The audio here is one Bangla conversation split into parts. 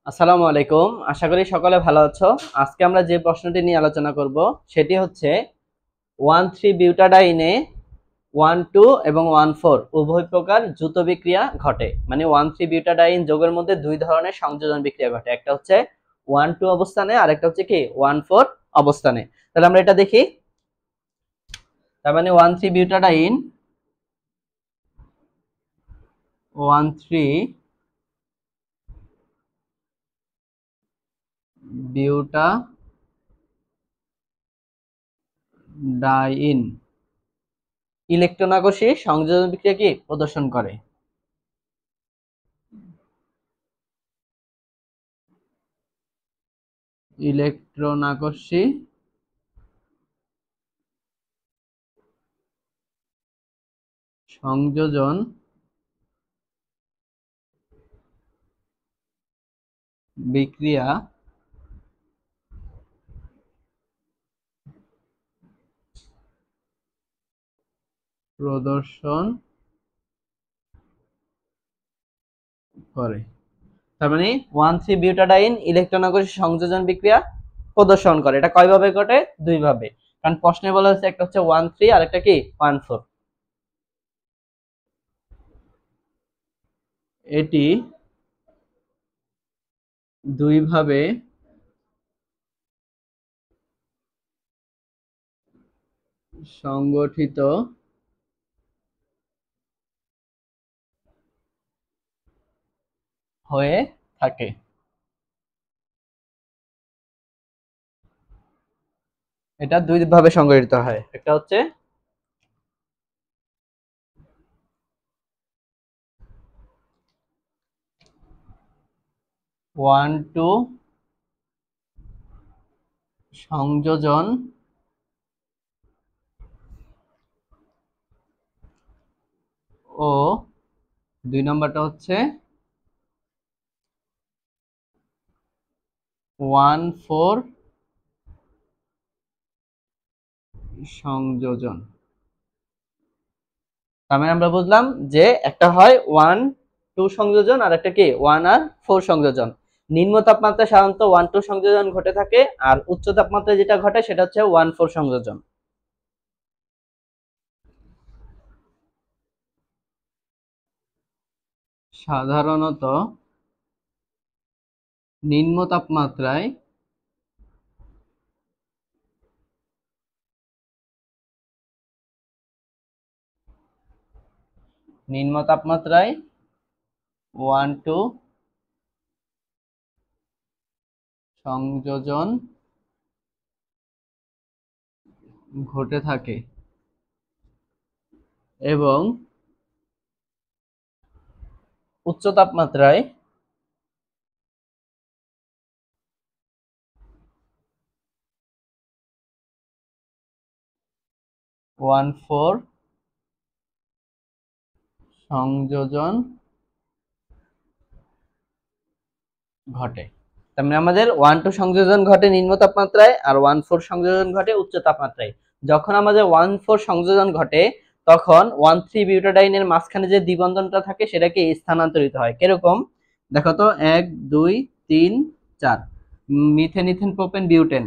আসসালামু আলাইকুম। আশা করি সকলে ভালো আছো। আজকে আমরা যে প্রশ্নটি নিয়ে আলোচনা করব সেটি হচ্ছে 1,3-বিউটাডাইনে 1,2 এবং 1,4 উভয় প্রকার দ্রুত বিক্রিয়া ঘটে। মানে 1,3-বিউটাডাইন যৌগের মধ্যে দুই ধরনের সংযোজন বিক্রিয়া ঘটে। একটা হচ্ছে 1,2 অবস্থানে আর একটা হচ্ছে কি 1,4 অবস্থানে। তাহলে আমরা এটা দেখি। তার মানে 1,3-বিউটাডাইন 1,3-বিউটাডাইন ইলেকট্রন আকর্ষী সংযোজন বিক্রিয়া কি প্রদর্শন করে। ইলেকট্রন আকর্ষী সংযোজন বিক্রিয়া প্রদর্শন করে। তার মানে 1,3-বিউটাডাইন ইলেকট্রন আকর্ষী সংযোজন বিক্রিয়া প্রদর্শন করে। এটা কয় ভাবে ঘটে? দুই ভাবে। কারণ প্রশ্নে বলা হয়েছে একটা হচ্ছে 1,3 আর একটা কি 1,4। এটি দুই ভাবে সংগঠিত হয়ে থাকে। এটা দুই ভাবে সংগঠিত হয়। একটা হচ্ছে 1,2 সংযোজন ও দুই নম্বরটা হচ্ছে 1,4 সংযোজন। তার মানে আমরা বুঝলাম যে একটা হয় 1,2 সংযোজন আর একটা কি 1 আর 4 সংযোজন। নিম্ন তাপমাত্রায় সাধারণত 1,2 সংযোজন ঘটে থাকে, আর উচ্চ তাপমাত্রায় যেটা ঘটে সেটা হচ্ছে 1,4 সংযোজন। সাধারণত নিম্ন তাপমাত্রায় নিম্ন তাপমাত্রায় 1,2 সংযোজন ঘটে থাকে এবং উচ্চ তাপমাত্রায় 1,4 সংযোজন ঘটে। তার মানে আমাদের 1,2 সংযোজন ঘটে নিম্ন তাপমাত্রায় আর 1,4 সংযোজন ঘটে উচ্চ তাপমাত্রায়। যখন আমাদের 1,4 সংযোজন ঘটে তখন 1,3-বিউটাডাইনের মাঝখানে যে দ্বিবন্ধনটা থাকে সেটাকে স্থানান্তরিত হয়। কিরকম দেখো তো, 1 2 3 4 মিথেন ইথেন প্রোপেন বিউটেন।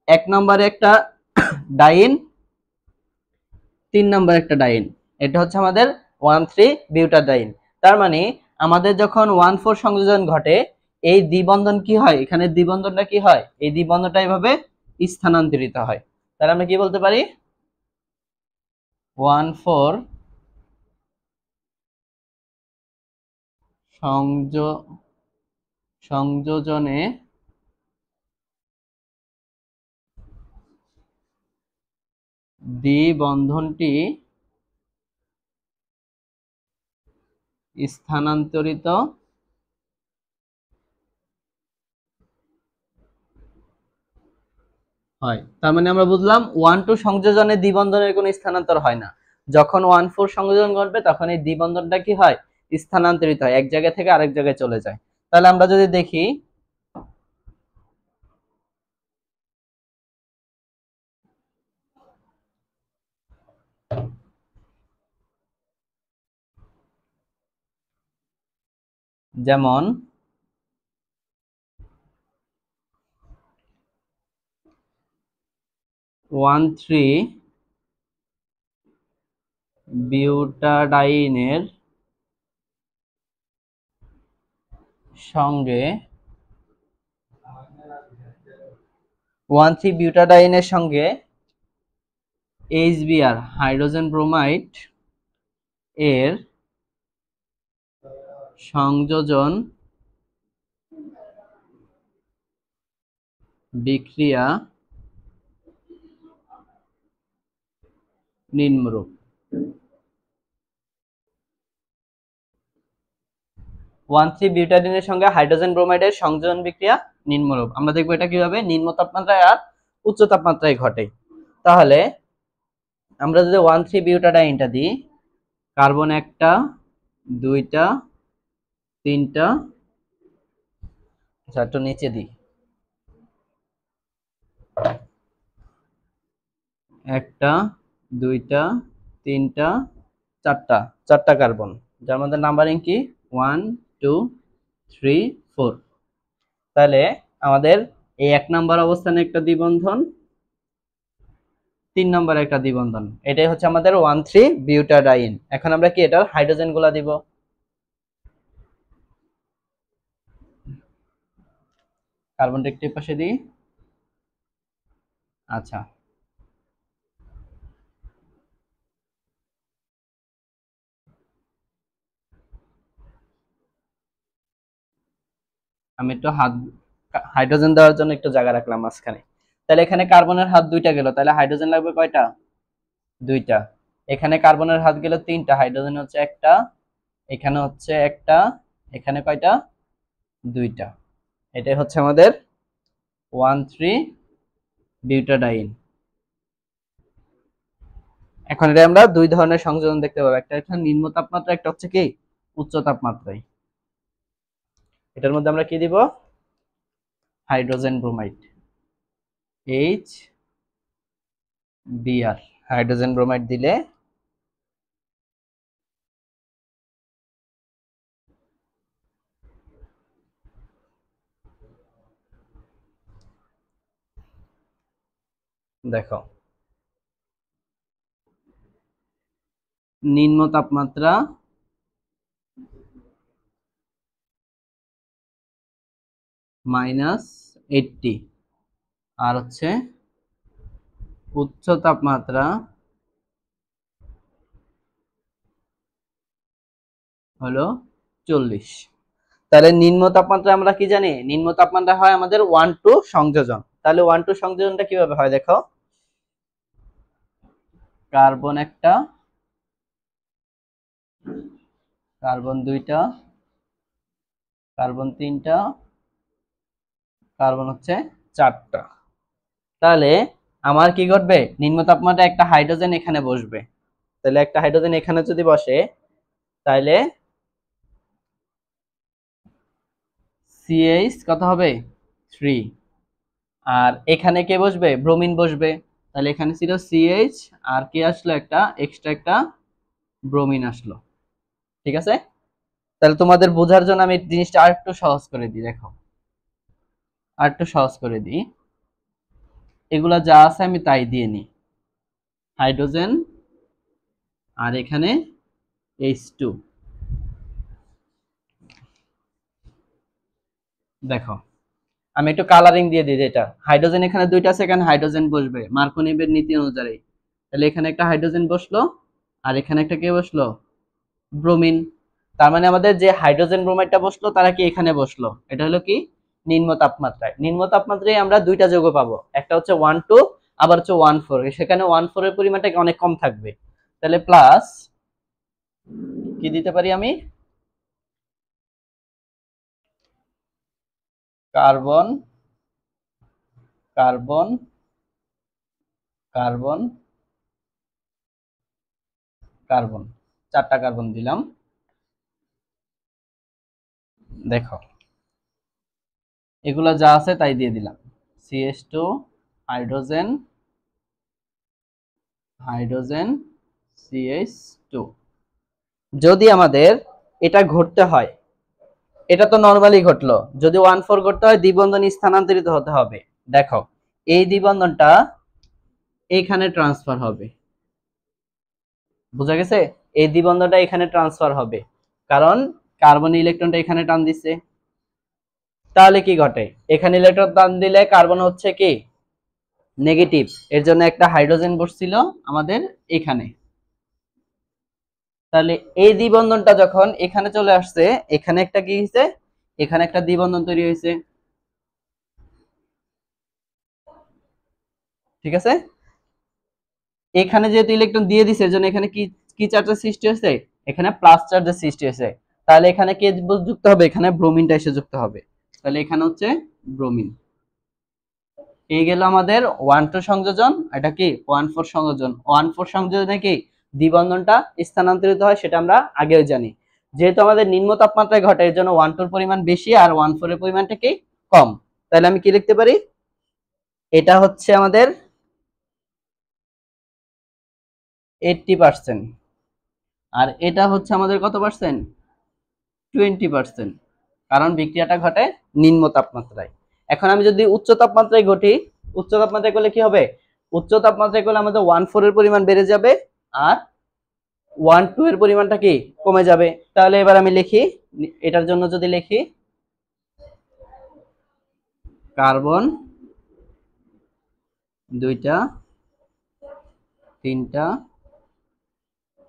এক নম্বরে একটা ডাইন, 3 নম্বরে একটা ডাইন। এটা হচ্ছে আমাদের 1,3-বিউটাডাইন। তার মানে আমাদের যখন 1,4 সংযোজন ঘটে এই দ্বিবন্ধন কি হয়, এখানে দ্বিবন্ধনটা কি হয়, এই দ্বিবন্ধনটা এইভাবে স্থানান্তরিত হয়। তাহলে আমরা কি বলতে পারি, 1,4 সংযোজনে দ্বিবন্ধনটি স্থানান্তরিত হয়। তার মানে আমরা বুঝলাম 1,2 সংযোজনে দ্বিবন্ধনের কোনো স্থানান্তর হয় না। যখন 1,4 সংযোজন ঘটবে তখন এই দ্বিবন্ধনটা কি হয়, স্থানান্তরিত হয়, এক জায়গা থেকে আরেক জায়গায় চলে যায়। তাহলে আমরা যদি দেখি, যেমন 1,3-বিউটাডাইনের সঙ্গে 1,3-বিউটাডাইনের সঙ্গে HBr হাইড্রোজেন ব্রোমাইড এর সংযোজন বিক্রিয়া নিম্নরূপ। 1,3-বিউটাডিনের সঙ্গে হাইড্রোজেন ব্রোমাইডের সংযোজন বিক্রিয়া নিম্নরূপ। আমরা দেখবো এটা কিভাবে নিম্ন তাপমাত্রায় আর উচ্চ তাপমাত্রায় ঘটে। তাহলে আমরা যদি 1,3-বিউটাডাইনটা দিই, কার্বন 1টা 2টা 3টা, আচ্ছা একটু নিচে দিই, 1টা 2টা 3টা 4টা কার্বন, যার মধ্যে নাম্বারিং কি 1 2 3 4। তাহলে আমাদের এই 1 নম্বর অবস্থানে একটা দ্বিবন্ধন, 3 নম্বরে একটা দ্বিবন্ধন, এটাই হচ্ছে আমাদের 1,3-বিউটাডাইন। এখন আমরা কি এটার হাইড্রোজেন গুলা দিব। কার্বনটা একটু পাশে দিই। আচ্ছা, আমি একটু হাত হাইড্রোজেন দেওয়ার জন্য একটু জায়গা রাখলাম মাঝখানে। তাহলে এখানে কার্বনের হাত 2টা গেল, তাহলে হাইড্রোজেন লাগবে কয়টা? 2টা। এখানে কার্বনের হাত গেল 3টা, হাইড্রোজেন হচ্ছে 1টা, এখানে হচ্ছে 1টা, এখানে কয়টা? 2টা। এটাই হচ্ছে আমাদের 1,3-বিউটাডাইন। এখন এটা আমরা দুই ধরনের সংযোজন দেখতে পাবো, একটা হচ্ছে নিম্ন তাপমাত্রা, একটা হচ্ছে কি উচ্চ তাপমাত্রায়। এটার মধ্যে আমরা কি দিব? Hydrogen bromide, HBr hydrogen bromide দিলে দেখো নিম্ন তাপমাত্রা -80 আর হচ্ছে উচ্চ তাপমাত্রা হলো 40। তাহলে নিম্ন তাপমাত্রা আমরা কি জানি? নিম্ন তাপমাত্রা হয় আমাদের 1-2 সংযোজন। তাহলে 1-2 সংযোজনটা কিভাবে হয় দেখো, কার্বন 1টা, কার্বন 2টা, কার্বন 3টা, কার্বন হচ্ছে 4টা। তাহলে আমার কি ঘটবে? নিম্ন তাপমাত্রায় একটা হাইড্রোজেন এখানে বসবে। তাহলে একটা হাইড্রোজেন এখানে যদি বসে, তাহলে CH কত হবে? 3। আর এখানে কে বসবে? ব্রোমিন বসবে। তাহলে এখানে ছিল CH, আর কি আসলো? একটা এক্সট্রা একটা ব্রোমিন আসলো। ঠিক আছে? তাহলে তোমাদের বোঝার জন্য আমি জিনিসটা আরেকটু সহজ করে দিই। দেখো, আরেকটু সহজ করে দিই, এগুলা যা আছে আমি তাই দিয়ে নিই। হাইড্রোজেন আর এখানে H2। দেখো আমি একটু কালারিং দিয়ে দিই, যেটা হাইড্রোজেন এখানে 2টা আছে, এখানে হাইড্রোজেন বসবে মার্কোনিভের নীতি অনুযায়ী। তাহলে এখানে একটা হাইড্রোজেন বসলো, আর এখানে একটা কে বসলো? ব্রোমিন। তার মানে আমাদের যে হাইড্রোজেন ব্রোমাইডটা বসলো তারা কি এখানে বসলো। এটা হলো কি নিম্ন তাপমাত্রায়। নিম্ন তাপমাত্রায় আমরা 2টা যৌগ পাবো, একটা হচ্ছে 1-2, আবার হচ্ছে 1-4। সেখানে 1-4 এর পরিমাণটা অনেক কম থাকবে। তাহলে প্লাস কি দিতে পারি আমি? কার্বন কার্বন কার্বন কার্বন, 4টা কার্বন দিলাম। দেখো এগুলা যা আছে তাই দিয়ে দিলাম। CH2, hydrogen, hydrogen, CH2। যদি আমাদের এটা ঘটতে হয়, এটা তো নরমালি ঘটলো, যদি 1-4 ঘটতে হয় দ্বিবন্ধন স্থানান্তরিত হতে হবে। দেখো এই দ্বিবন্ধনটা এইখানে ট্রান্সফার হবে। বোঝা গেছে? এই দ্বিবন্ধনটা এখানে ট্রান্সফার হবে, কারণ কার্বন ইলেকট্রনটা এখানে টান দিচ্ছে। তাহলে কি ঘটে, এখানে ইলেকট্রন টান দিলে কার্বন হচ্ছে কি নেগেটিভ, এর জন্য একটা হাইড্রোজেন বসছিল আমাদের এখানে। তাহলে এই দ্বিবন্ধনটা যখন এখানে চলে আসছে, এখানে একটা কি হয়েছে, এখানে একটা দ্বিবন্ধন তৈরি হয়েছে। ঠিক আছে, এখানে যেহেতু ইলেকট্রন দিয়ে দিছে, এর জন্য এখানে কি কি চার্জের সৃষ্টি হয়েছে, এখানে প্লাস চার্জের সৃষ্টি হয়েছে। তাহলে এখানে কে যুক্ত হবে, এখানে ব্রোমিনটা এসে যুক্ত হবে। তাহলে এখানে হচ্ছে ব্রোমিন। এই গেল আমাদের 1-2 সংযোজন। এটা কি 1-4 সংযোজন। 1-4 সংযোজনে কি দ্বিবন্ধনটা স্থানান্তরিত হয়, সেটা আমরা আগেও জানি। যেহেতু আমাদের নিম্ন তাপমাত্রায় ঘটে, এর জন্য 1-2 এর পরিমাণ বেশি আর 1-4 এর পরিমাণটা কি কম। তাহলে আমি কি লিখতে পারি, এটা হচ্ছে আমাদের 80%, আর এটা হচ্ছে আমাদের কত পার্সেন্ট, 20%। কারণ বিক্রিয়াটা ঘটে নিম্ন তাপমাত্রায়। এখন আমি যদি উচ্চ তাপমাত্রায় ঘটি, উচ্চ তাপমাত্রায় করলে কি হবে, উচ্চ তাপমাত্রায় করলে আমাদের 1-4 এর পরিমাণ বেড়ে যাবে আর 1-2 এর পরিমাণটা কি কমে যাবে। তাহলে এবার আমি লিখি, এটার জন্য যদি লিখি কার্বন 2টা 3টা,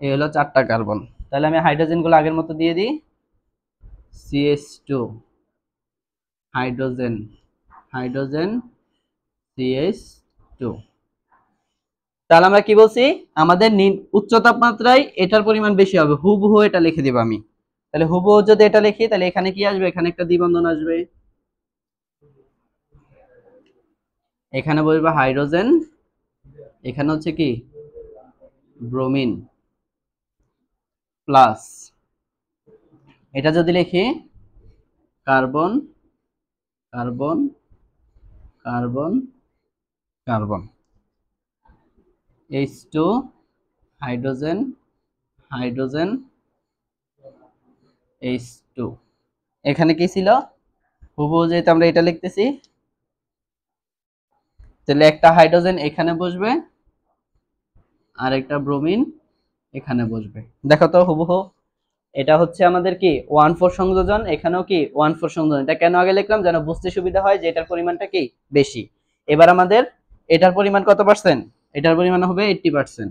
এই হলো 4টা কার্বন। তাহলে আমি হাইড্রোজেন গুলো আগের মতো দিয়ে দিই, CH2 হাইড্রোজেন, হাইড্রোজেন CH2। তাহলে আমরা কি বলছি, আমাদের উচ্চ তাপমাত্রায় এটার পরিমাণ বেশি হবে, হুবহু এটা লিখে দিব আমি। তাহলে হুবহু যদি এটা লিখি, তাহলে এখানে কি আসবে, এখানে একটা দ্বিবন্ধন আসবে, এখানে বলবো হাইড্রোজেন, এখানে হচ্ছে কি ব্রোমিন প্লাস, এটা যদি লিখি carbon carbon carbon carbon, H2 hydrogen hydrogen H2। এখানে কি ছিল, হুবহু যেহেতু আমরা এটা লিখতেছি, তাহলে একটা হাইড্রোজেন এখানে বসবে আর একটা ব্রোমিন এখানে বসবে। দেখো তো হুবহু, এটা হচ্ছে আমাদের কি 1-4 সংযোজন, এখানেও কি 1-4 সংযোজন। এটা কেন আগে লিখলাম, যেন বুঝতে সুবিধা হয় যে এটার পরিমাণটা কি বেশি। এবার আমাদের এটার পরিমাণ কত পার্সেন্ট, এটার পরিমাণ হবে 80%,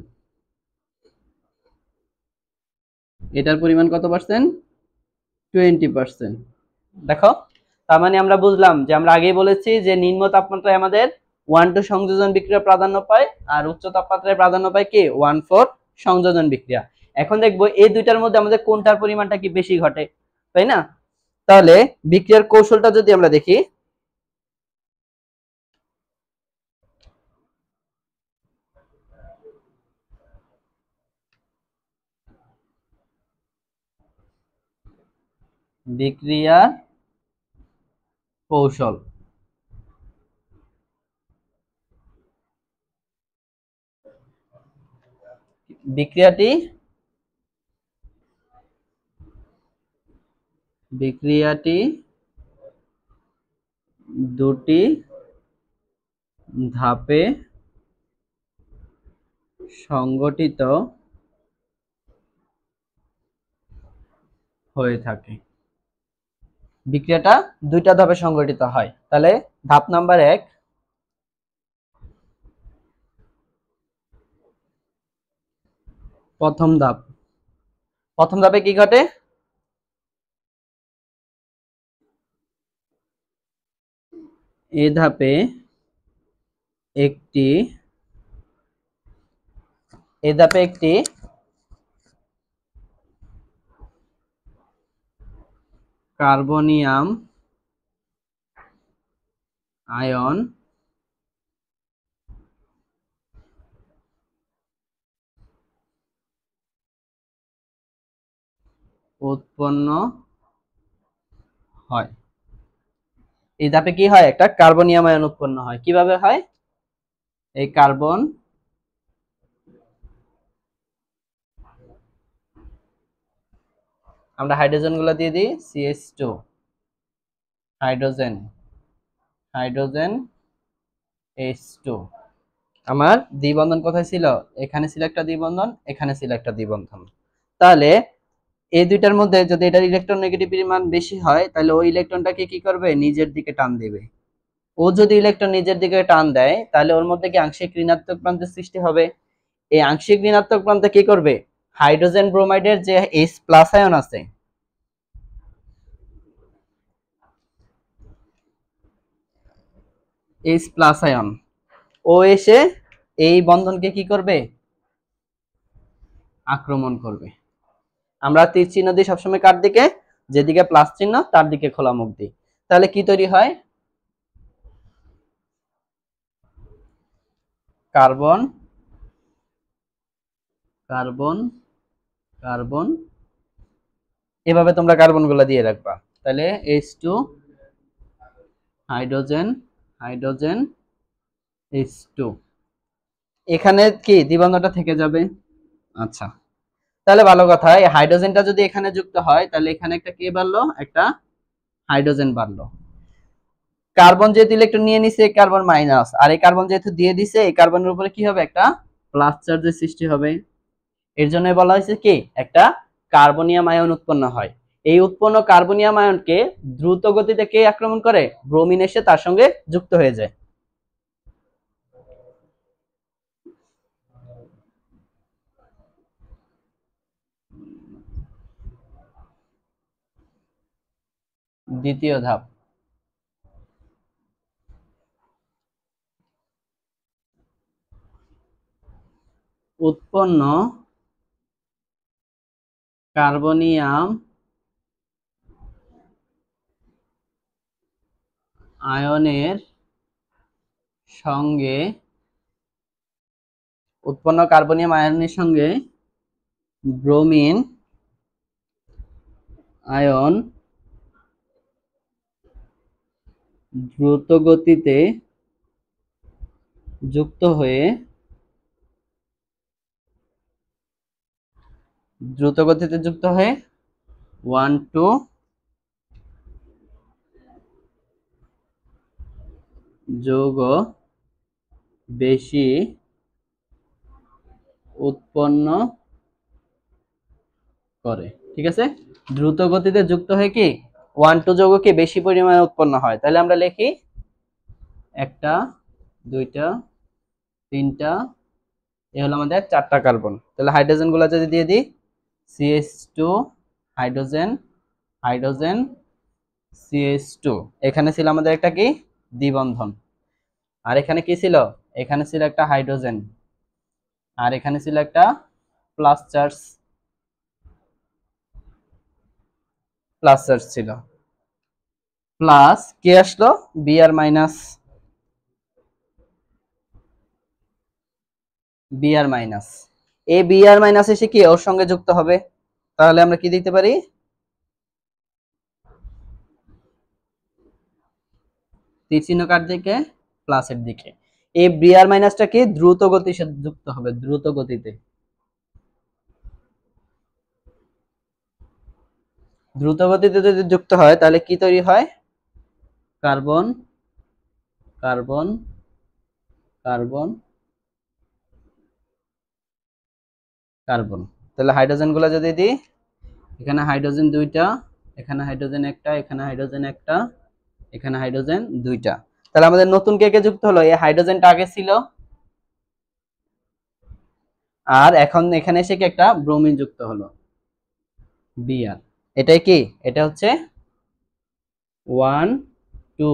এটার পরিমাণ কত পার্সেন্ট, 20%। দেখো, তার মানে আমরা বুঝলাম যে আমরা আগেই বলেছি যে নিম্ন তাপমাত্রায় আমাদের 1-2 সংযোজন বিক্রিয়া প্রাধান্য পায়, আর উচ্চ তাপমাত্রায় প্রাধান্য পায় কি 1-4 সংযোজন বিক্রিয়া। এখন দেখবো এই দুইটার মধ্যে আমাদের কোনটার পরিমাণটা কি বেশি ঘটে, তাই না? তাহলে বিক্রিয়ার কৌশলটা যদি আমরা দেখি, বিক্রিয়ার কৌশল, বিক্রিয়াটি বিক্রিয়াটি দুটি ধাপে সংগঠিত হয়ে থাকে। বিক্রিয়াটা দুইটা ধাপে সংগঠিত হয়। তাহলে ধাপ নাম্বার 1, প্রথম ধাপ। প্রথম ধাপে কি ঘটে, এই ধাপে একটি কার্বনিয়াম আয়ন উৎপন্ন হয়। এই ধাপে কি হয়, একটা কার্বনিয়াম আয়ন উৎপন্ন হয়। কিভাবে হয়, এই কার্বন আমরা হাইড্রোজেন গুলো দিয়ে দিই, CH2 হাইড্রোজেন হাইড্রোজেন H2। আমার দ্বিবন্ধন কোথায় ছিল? এখানে ছিল একটা দ্বিবন্ধন, এখানে ছিল একটা দ্বিবন্ধন। তাহলে এই দুইটার মধ্যে যদি এটার ইলেকট্রন নেগেটিভিটির মান বেশি হয়, তাহলে ওই ইলেকট্রনটাকে কি করবে? নিজের দিকে টান দিবে। ও যদি ইলেকট্রন নিজের দিকে টান দেয়, তাহলে ওর মধ্যে কি আংশিক ঋণাত্মক প্রান্তের সৃষ্টি হবে? এই আংশিক ঋণাত্মক প্রান্তে কি করবে? হাইড্রোজেন ব্রোমাইডের যে H+ আয়ন আছে, H+ আয়ন, ও এসে এই বন্ধনকে কি করবে? আক্রমণ করবে। আমরা তীর চিহ্ন দিই সবসময় কার দিকে? যেদিকে প্লাস চিহ্ন তার দিকে খোলা মুখ দিই। তাহলে কি তৈরি হয়? কার্বন কার্বন কার্বন, এভাবে তোমরা কার্বন গুলা দিয়ে রাখবা। তাহলে H2 হাইড্রোজেন হাইড্রোজেন H2, এখানে কি দ্বিবন্ধনটা থেকে যাবে। আচ্ছা, তাহলে ভালো কথা, এই হাইড্রোজেনটা যদি এখানে যুক্ত হয়, তাহলে এখানে একটা কে বাড়লো? একটা হাইড্রোজেন বাড়লো। কার্বন যেহেতু ইলেকট্রন নিয়ে নিছে, কার্বন মাইনাস, আর এই কার্বন যেহেতু দিয়ে দিছে, এই কার্বনের উপরে কি হবে? একটা প্লাস চার্জের সৃষ্টি হবে। এর জন্য বলা হয়েছে কি, একটা কার্বনিয়াম আয়ন উৎপন্ন হয়। এই উৎপন্ন কার্বনিয়াম আয়নকে দ্রুত গতিতে কে আক্রমণ করে? ব্রোমিন এসে তার সঙ্গে যুক্ত হয়ে যায়। দ্বিতীয় ধাপ, উৎপন্ন কার্বনিয়াম আয়নের সঙ্গে ব্রোমিন আয়ন দ্রুত গতিতে যুক্ত হয়ে দ্রুত গতিতে যুক্ত হয়ে 1 2 যৌগ বেশি উৎপন্ন করে। ঠিক আছে, দ্রুত গতিতে যুক্ত হয়ে কি 1 2 যৌগ কি বেশি পরিমাণে উৎপন্ন হয়। তাহলে আমরা লিখি একটা, দুইটা, তিনটা, এ হলো আমাদের 4টা কার্বন। তাহলে হাইড্রোজেন গুলো যদি দিয়ে দিই, CH2 হাইড্রোজেন হাইড্রোজেন CH2, এখানে ছিল আমাদের একটা কি দ্বিবন্ধন, আর এখানে কি ছিল? এখানে ছিল একটা হাইড্রোজেন, আর এখানে ছিল একটা প্লাস চার্জ, প্লাস চার্জ ছিল। প্লাস কে আসলো? Br মাইনাস, Br মাইনাস, এই Br মাইনাস এসে কি ওর সঙ্গে যুক্ত হবে। তাহলে আমরা কি দিতে পারি? তীর চিহ্ন কার দিকে? প্লাসের দিকে। এই Br মাইনাসটা কি দ্রুত গতির সাথে যুক্ত হবে, দ্রুত গতিতে। দ্রুত গতিতে যদি যুক্ত হয়, তাহলে কি তৈরি হয়? Carbon carbon carbon carbon. তাহলে হাইড্রোজেন গুলো যদি দিই, এখানে হাইড্রোজেন দুইটা, এখানে হাইড্রোজেন একটা, এখানে হাইড্রোজেন একটা, এখানে হাইড্রোজেন দুইটা। তাহলে আমাদের নতুন কে কে যুক্ত হলো? এই হাইড্রোজেনটা আগে ছিল, আর এখন এখানে এসে কি একটা ব্রোমিন যুক্ত হলো, Br। এটাই কি? এটা হচ্ছে 1 2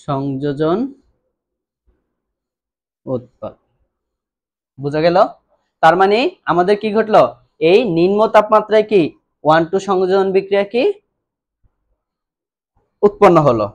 সংযোজন উৎপাদ। বোঝা গেল? তার মানে আমাদের কি ঘটলো? এই নিম্ন তাপমাত্রায় কি 1 2 সংযোজন বিক্রিয়া কি উৎপন্ন হলো।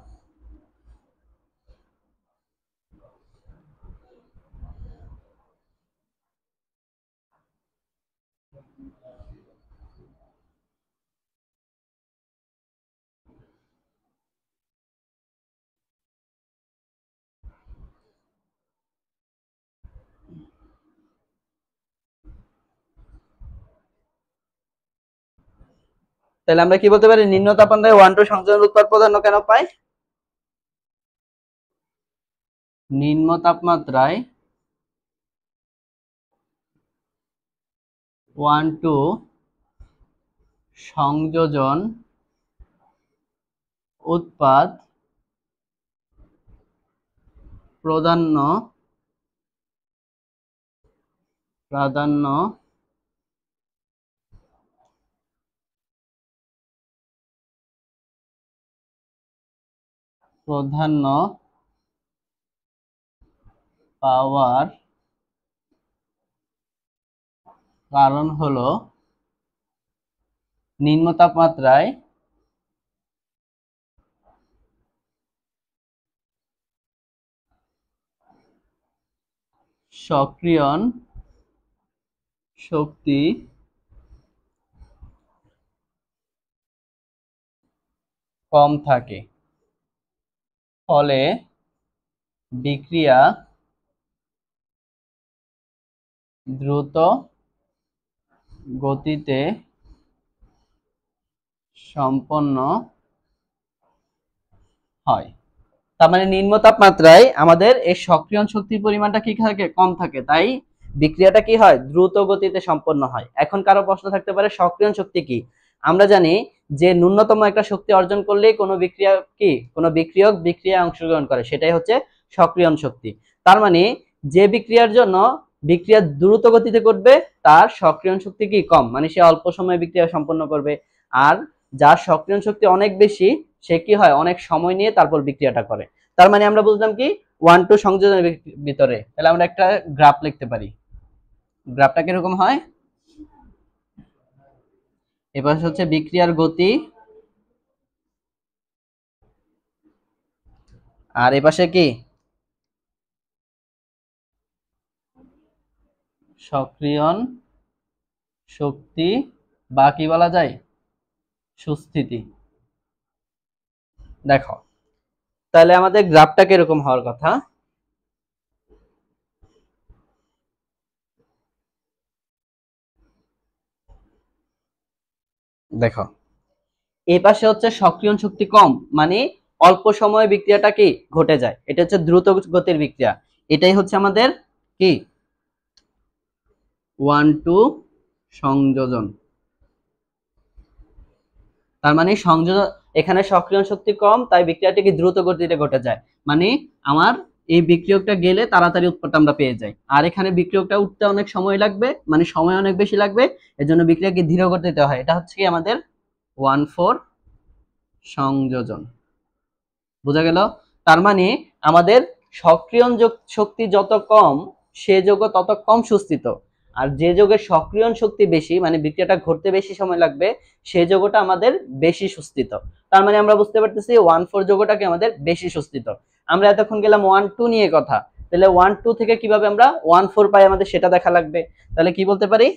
তাহলে আমরা কি বলতে পারি, নিম্ন তাপমাত্রায় 1,2 সংযোজন উৎপাদ প্রাধান্য কেন পায়? নিম্ন তাপমাত্রায় 1,2 সংযোজন উৎপাদ প্রাধান্য পাওয়ার কারণ হলো নিম্ন তাপমাত্রায় সক্রিয়ণ শক্তি কম থাকে, ফলে বিক্রিয়া দ্রুত গতিতে সম্পন্ন হয়। তার মানে নিম্ন তাপমাত্রায় আমাদের এই সক্রিয়ণ শক্তির পরিমাণটা কি থাকে, কম থাকে, তাই বিক্রিয়াটা কি হয়, দ্রুত গতিতে সম্পন্ন হয়। এখন কারো প্রশ্ন থাকতে পারে সক্রিয়ণ শক্তি কি? আমরা জানি যে ন্যূনতম একটা শক্তি অর্জন করলেই কোনো বিক্রিয়া কি, কোনো বিক্রিয়ক বিক্রিয়ায় অংশগ্রহণ করে, সেটাই হচ্ছে সক্রিয়ণ শক্তি। তার মানে যে বিক্রিয়ার জন্য বিক্রিয়া দ্রুত গতিতে করবে তার সক্রিয়ণ শক্তি কি কম, মানে সে অল্প সময়ে বিক্রিয়া সম্পন্ন করবে। আর যার সক্রিয়ণ শক্তি অনেক বেশি সে কি হয়, অনেক সময় নিয়ে তারপর বিক্রিয়াটা করে। তার মানে আমরা বুঝলাম কি, 1,2 সংযোজনের ভিতরে, তাহলে আমরা একটা গ্রাফ লিখতে পারি। গ্রাফটা কিরকম হয়, এবার হচ্ছে বিক্রিয়ার গতি, আর এপাশে কি সক্রিয়ণ শক্তি বা কি বলা যায়, সুস্থিতি। দেখো তাহলে আমাদের গ্রাফটা কিরকম হওয়ার কথা, দেখো এই পাশে হচ্ছে সক্রিয়ণ শক্তি কম, মানে অল্প সময়ে বিক্রিয়াটা কি ঘটে যায়, এটা হচ্ছে দ্রুত গতির বিক্রিয়া। এটাই হচ্ছে আমাদের কি 1,2 সংযোজন। তার মানে সংযোজন, এখানে সক্রিয়ণ শক্তি কম তাই বিক্রিয়াটি কি দ্রুত গতিতে ঘটে যায়, মানে আমার এই বিক্রিয়কটা গেলে তাড়াতাড়ি উৎপাদটা আমরা পেয়ে যাই। আর এখানে বিক্রিয়কটা উঠতে অনেক সময় লাগবে, মানে সময় অনেক বেশি লাগবে, এজন্য বিক্রিয়া কি ধীর গতিতে হয়। এটা হচ্ছে কি আমাদের 1,4 সংযোজন। বোঝা গেল? তার মানে আমাদের সক্রিয়ণ শক্তি যত কম সে যৌগ তত কম সুস্থিত, আর যে যৌগের সক্রিয়ণ শক্তি বেশি, মানে বিক্রিয়াটা ঘটতে বেশি সময় লাগবে, সেই যৌগটা আমাদের বেশি সুস্থিত। তার মানে আমরা বুঝতে পারতেছি 1,4 যৌগটাকে আমাদের বেশি সুস্থিত। আমরা এতক্ষণ গেলাম 1,2 নিয়ে কথা, তাহলে 1,2 থেকে কিভাবে আমরা 1,4 পাই আমাদের সেটা দেখা লাগবে। তাহলে কি বলতে পারি,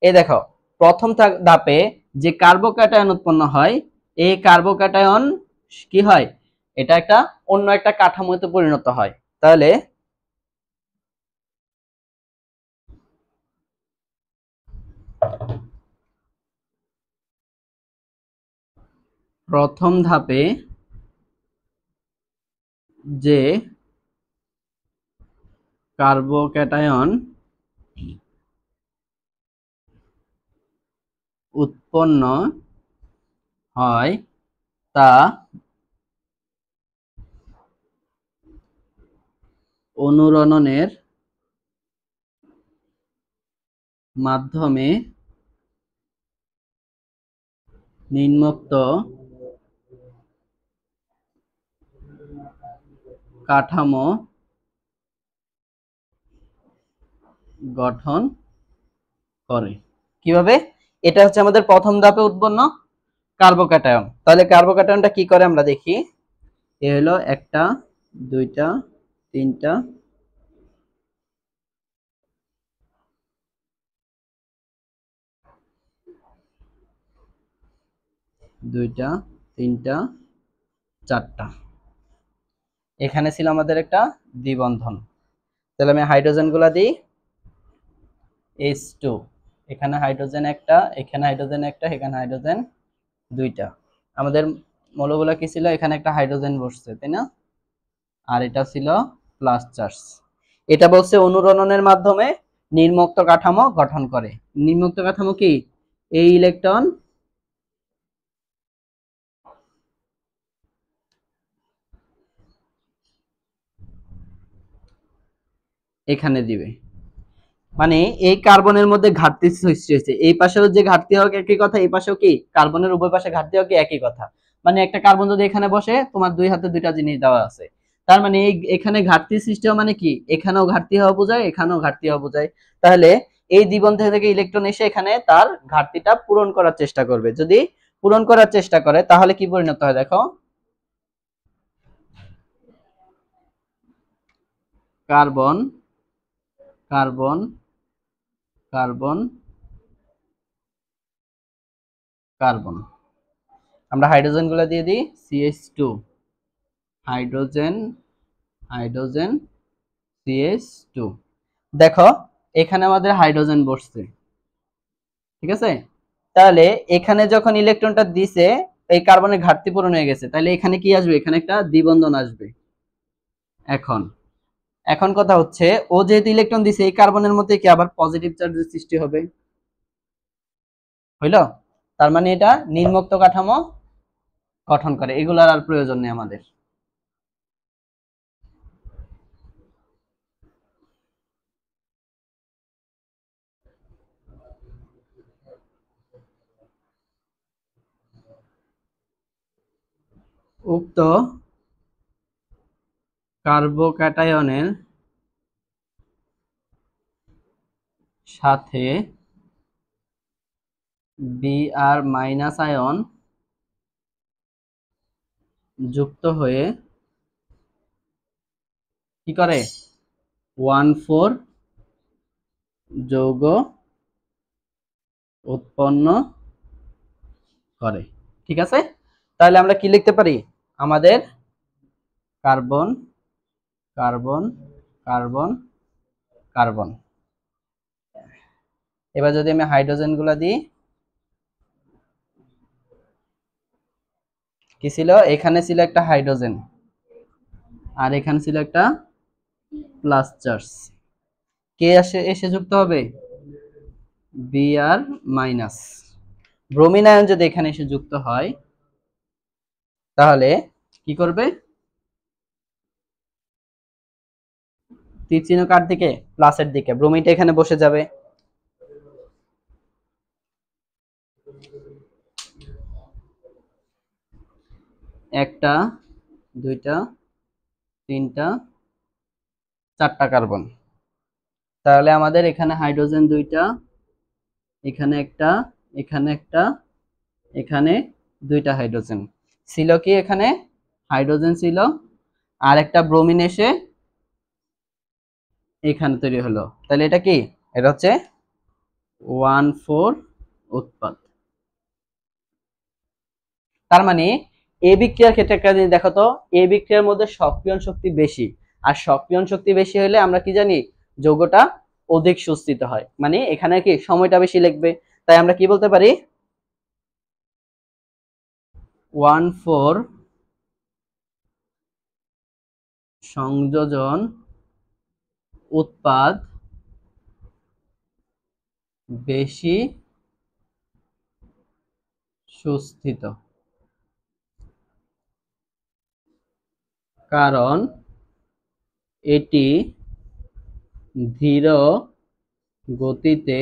এই দেখো প্রথম ধাপে যে কার্বোক্যাটায়ন উৎপন্ন হয়, এই কার্বোক্যাটায়ন কি হয়, এটা একটা অন্য একটা কাঠামোতে পরিণত হয়। তাহলে প্রথম ধাপে যে কার্বোক্যাটায়ন উৎপন্ন হয় তা অনুরণনের মাধ্যমে নিম্নোক্ত কাঠামো গঠন করে। কিভাবে, এটা হচ্ছে আমাদের প্রথম ধাপে উৎপন্ন কার্বোক্যাটায়ন। তাহলে কার্বোক্যাটায়নটা কি করে আমরা দেখি, এ হলো একটা, দুইটা, তিনটা, দুইটা, তিনটা, চারটা, এখানে ছিল আমাদের একটা দ্বিবন্ধন। তাহলে আমি হাইড্রোজেন গুলা দিই, H2, এখানে হাইড্রোজেন একটা, এখানে হাইড্রোজেন একটা, এখানে হাইড্রোজেন দুইটা। আমাদের মৌলগুলো কি ছিল, এখানে একটা হাইড্রোজেন বসছে তাই না, আর এটা ছিল প্লাস চার্জ। এটা বলছে অনুরণনের মাধ্যমে নির্মুক্ত কাঠামো গঠন করে। নির্মুক্ত কাঠামো কি, এই ইলেকট্রন এখানে দিবে, মানে এই কার্বনের মধ্যে ঘাটতি সৃষ্টি হয়েছে, এই পাশেও যে ঘাটতি হোক একই কথা, এই পাশেও কি কার্বনের উভয় পাশে ঘাটতি হোক একই কথা। মানে একটা কার্বন যদি এখানে বসে, তোমার দুই হাতে দুইটা জিনিস দেওয়া আছে, তার মানে এখানে ঘাটতি সৃষ্টি হওয়া মানে কি, এখানেও ঘাটতি হওয়া বোঝায়, এখানেও ঘাটতি হওয়া বোঝায়। তাহলে এই দ্বিবন্ধ থেকে ইলেকট্রন এসে এখানে তার ঘাটতিটা পূরণ করার চেষ্টা করবে। যদি পূরণ করার চেষ্টা করে তাহলে কি পরিণত হয় দেখো, কার্বন কার্বন কার্বন কার্বন। আমরা হাইড্রোজেন গুলো দিয়ে দিই, CH2, হাইড্রোজেন হাইড্রোজেন CH2। দেখো এখানে আমাদের হাইড্রোজেন বসছে, ঠিক আছে। তাহলে এখানে যখন ইলেকট্রনটা দিছে, এই কার্বনের ঘাটতি পূরণ হয়ে গেছে, তাহলে এখানে কি আসবে, এখানে একটা দ্বিবন্ধন আসবে। এখন এখন কথা হচ্ছে, ও যেহেতু ইলেকট্রন দিছে, এই কার্বনের মধ্যে কি আবার পজিটিভ চার্জের সৃষ্টি হবে, হইলো? তার মানে এটা নির্মুক্ত কাঠামো গঠন করে, এগুলার আর প্রয়োজন নেই আমাদের। উক্ত কার্বোক্যাটায়নের সাথে Br মাইনাস আয়ন যুক্ত হয়ে কি করে, 1,4 যৌগ উৎপন্ন করে, ঠিক আছে। তাহলে আমরা কি লিখতে পারি, আমাদের কার্বন কার্বন কার্বন কার্বন। এবার যদি আমি হাইড্রোজেন গুলা দিই, কি ছিল, এখানে ছিল একটা হাইড্রোজেন আর এখানে ছিল একটা প্লাস চার্জ, কে এসে যুক্ত হবে, Br মাইনাস। ব্রোমিন আয়ন যদি এখানে এসে যুক্ত হয় তাহলে কি করবে, তীর চিহ্ন কার দিকে, প্লাসের দিকে, ব্রোমিনটা এখানে বসে যাবে। একটা, দুইটা, তিনটা, চারটা কার্বন। তাহলে আমাদের এখানে হাইড্রোজেন দুইটা, এখানে একটা, এখানে একটা, এখানে দুইটা হাইড্রোজেন ছিল, কি এখানে হাইড্রোজেন ছিল, আর একটা ব্রোমিন এসে এখানে তৈরি হলো। তাহলে এটা কি, এটা হচ্ছে 1,4 উৎপাদ। তার মানে এ বিক্রিয়ার ক্ষেত্রে একটা জিনিস দেখো তো, এ বিক্রিয়ার মধ্যে সক্রিয়ণ শক্তি বেশি, আর সক্রিয়ণ শক্তি বেশি হলে আমরা কি জানি, যৌগটা অধিক সুস্থিত হয়, মানে এখানে কি সময়টা বেশি লাগবে। তাই আমরা কি বলতে পারি, 1,4 সংযোজন উৎপাদ বেশি সুস্থিত, কারণ এটি ধীর গতিতে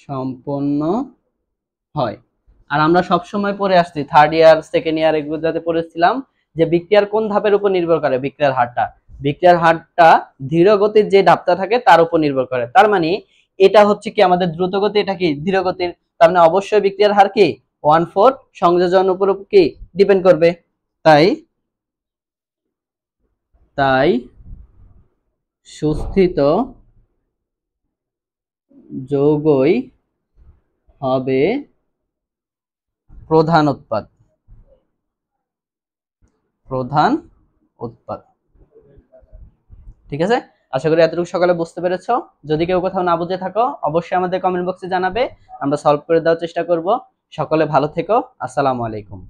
সম্পন্ন হয়। আর আমরা সব সময় পড়ে আসছি, থার্ড ইয়ার সেকেন্ড ইয়ার এগুলোতে পড়েছিলাম যে বিক্রিয়ার কোন ধাপের উপর নির্ভর করে, বিক্রিয়ার হারটা, বিক্রিয়ার হারটা ধীর গতির যে ধাপটা থাকে তার উপর নির্ভর করে। তার মানে এটা হচ্ছে কি আমাদের দ্রুত গতি, এটা কি ধীর গতির, তার মানে অবশ্যই বিক্রিয়ার হার কি 1,4 সংযোজন উপর কি ডিপেন্ড করবে। তাই তাই সুস্থিত যৌগই হবে প্রধান উৎপাদ, প্রধান উৎপাদ, ঠিক আছে। আশা করি এতটুকু সকালে বুঝতে পেরেছো। যদি কেউ কোথাও না বুঝে থাকো অবশ্যই আমাদের কমেন্ট বক্সে জানাবে, আমরা সলভ করে দেওয়ার চেষ্টা করব। সকলে ভালো থেকো। আসসালামু আলাইকুম।